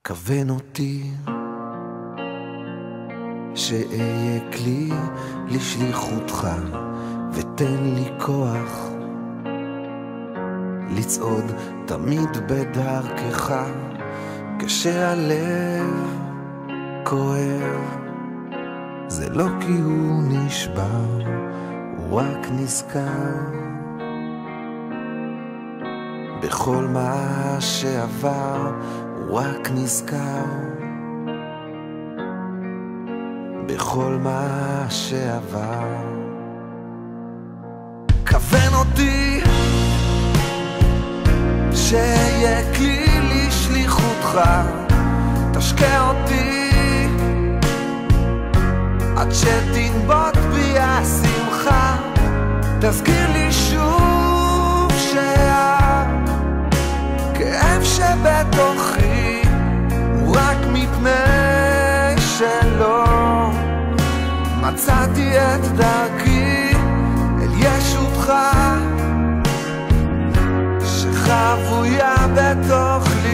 כוון אותי שאהיה כלי לשליחותך, ותן לי כוח לצעוד תמיד בדרכך, כשהלב כואב. זה לא כי הוא נשבר, הוא רק נזכר בכל מה שעבר, הוא רק נזכר בכל מה שעבר. כוון אותי שיהיה כלי לשליחותך, תשקע אותי עד שתנבוט בי השמחה, תזכיר לי שוב שהכאב שבתוכי הוא רק מפני שלא מצאתי את דרכי אל ישותך שחבויה בתוכי.